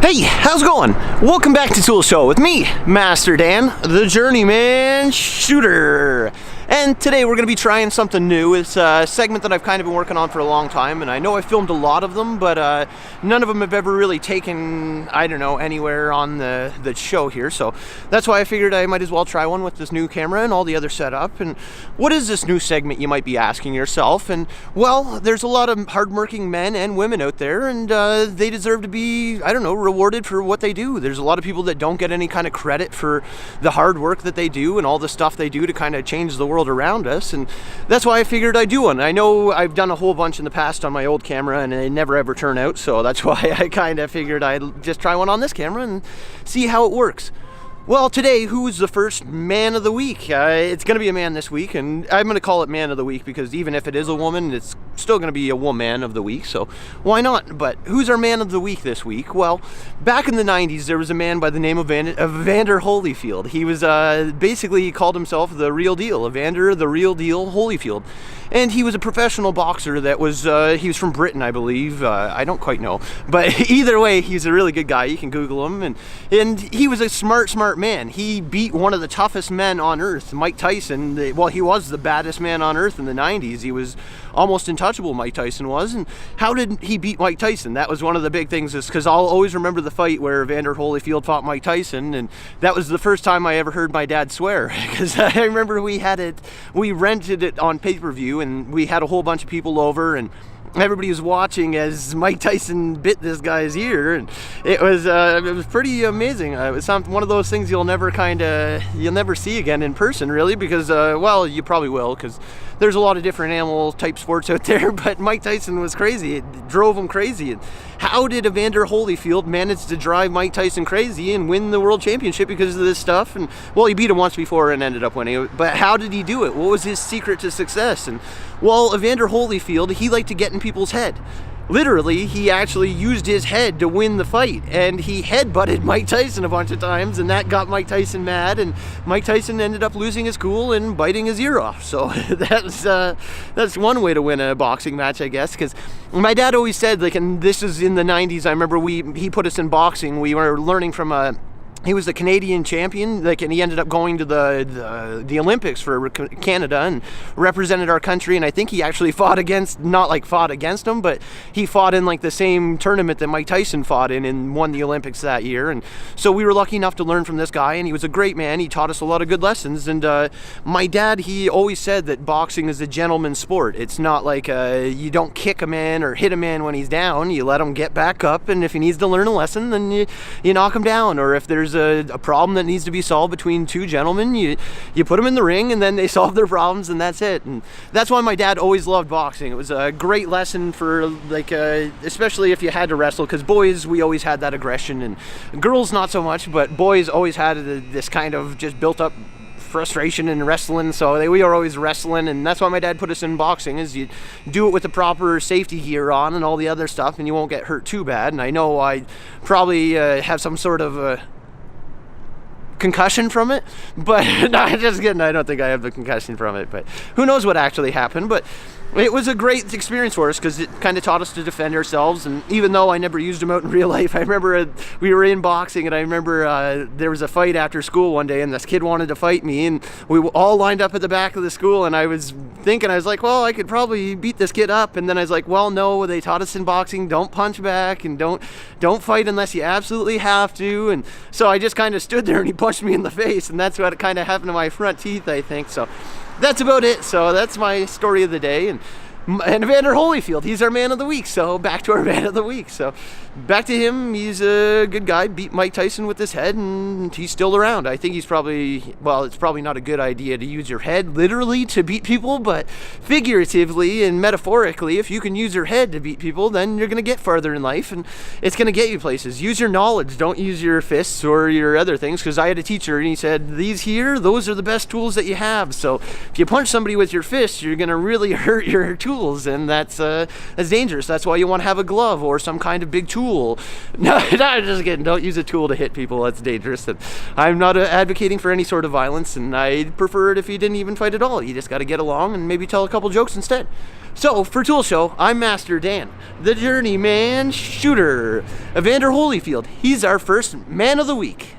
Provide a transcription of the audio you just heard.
Hey, how's it going? Welcome back to Tool Show with me, Master Dan, the Journeyman shooter. And today we're going to be trying something new. It's a segment that I've kind of been working on for a long time, and I know I filmed a lot of them, but none of them have ever really taken, I don't know, anywhere on the show here. So that's why I figured I might as well try one with this new camera and all the other setup. And what is this new segment, you might be asking yourself? And well, there's a lot of hardworking men and women out there, and they deserve to be, I don't know, rewarded for what they do. There's a lot of people that don't get any kind of credit for the hard work that they do and all the stuff they do to kind of change the world around us, and that's why I figured I'd do one. I know I've done a whole bunch in the past on my old camera and they never ever turn out, so that's why I kind of figured I'd just try one on this camera and see how it works. Well, today, who's the first man of the week? It's going to be a man this week, and I'm going to call it man of the week because even if it is a woman, it's still going to be a woman of the week, so why not? But who's our man of the week this week? Well, back in the 90s, there was a man by the name of Evander Hollyfield. He was basically, he called himself the real deal, Evander the real deal Hollyfield. And he was a professional boxer that was, he was from Britain, I believe. I don't quite know. But either way, he's a really good guy. You can Google him. And he was a smart man. He beat one of the toughest men on earth, Mike Tyson. Well, he was the baddest man on earth in the 90s. He was almost untouchable, Mike Tyson was. And how did he beat Mike Tyson? That was one of the big things, is because I'll always remember the fight where Evander Holyfield fought Mike Tyson. And that was the first time I ever heard my dad swear. Because I remember we rented it on pay-per-view, and we had a whole bunch of people over, and everybody was watching as Mike Tyson bit this guy's ear, and it was pretty amazing. It was one of those things you'll never see again in person, really, because well, you probably will, because there's a lot of different animal type sports out there, but Mike Tyson was crazy. It drove him crazy. And how did Evander Holyfield manage to drive Mike Tyson crazy and win the world championship because of this stuff? And well, he beat him once before and ended up winning, but how did he do it? What was his secret to success? And well, Evander Holyfield, he liked to get in people's head. Literally, he actually used his head to win the fight, and he headbutted Mike Tyson a bunch of times, and that got Mike Tyson mad, and Mike Tyson ended up losing his cool and biting his ear off. So that's one way to win a boxing match, I guess, because my dad always said, like, and this is in the 90s, I remember he put us in boxing. We were learning from he was the Canadian champion, like, and he ended up going to the Olympics for Canada and represented our country. And I think he actually fought against him, but he fought in like the same tournament that Mike Tyson fought in and won the Olympics that year. And so we were lucky enough to learn from this guy, and he was a great man. He taught us a lot of good lessons. And my dad, he always said that boxing is a gentleman's sport. It's not like you don't kick a man or hit a man when he's down. You let him get back up, and if he needs to learn a lesson, then you knock him down. Or if there's a problem that needs to be solved between two gentlemen, you put them in the ring, and then they solve their problems, and that's it. And that's why my dad always loved boxing. It was a great lesson for, like, especially if you had to wrestle, because boys, we always had that aggression, and girls not so much, but boys always had this kind of just built up frustration in wrestling, so we were always wrestling. And that's why my dad put us in boxing, is you do it with the proper safety gear on and all the other stuff, and you won't get hurt too bad. And I know I probably have some sort of concussion from it, but no, just kidding. I don't think I have the concussion from it, but who knows what actually happened. But it was a great experience for us because it kind of taught us to defend ourselves. And even though I never used them out in real life, I remember we were in boxing, and I remember there was a fight after school one day, and this kid wanted to fight me, and we all lined up at the back of the school, and I was thinking, I was like, well, I could probably beat this kid up. And then I was like, well, no, they taught us in boxing, don't punch back, and don't fight unless you absolutely have to. And so I just kind of stood there, and he punched me in the face, and that's what kind of happened to my front teeth, I think. So that's about it. So that's my story of the day. And Evander Holyfield, he's our man of the week. So back to our man of the week. So back to him. He's a good guy, beat Mike Tyson with his head, and he's still around. I think he's probably, well, it's probably not a good idea to use your head literally to beat people, but figuratively and metaphorically, if you can use your head to beat people, then you're going to get farther in life, and it's going to get you places. Use your knowledge. Don't use your fists or your other things, because I had a teacher, and he said, these here, those are the best tools that you have. So if you punch somebody with your fist, you're going to really hurt your tools. And that's dangerous. That's why you want to have a glove or some kind of big tool. No, just kidding. Don't use a tool to hit people. That's dangerous. And I'm not advocating for any sort of violence, and I'd prefer it if you didn't even fight at all. You just got to get along and maybe tell a couple jokes instead. So, for Tool Show, I'm Master Dan, the Journeyman shooter. Evander Holyfield, he's our first man of the week.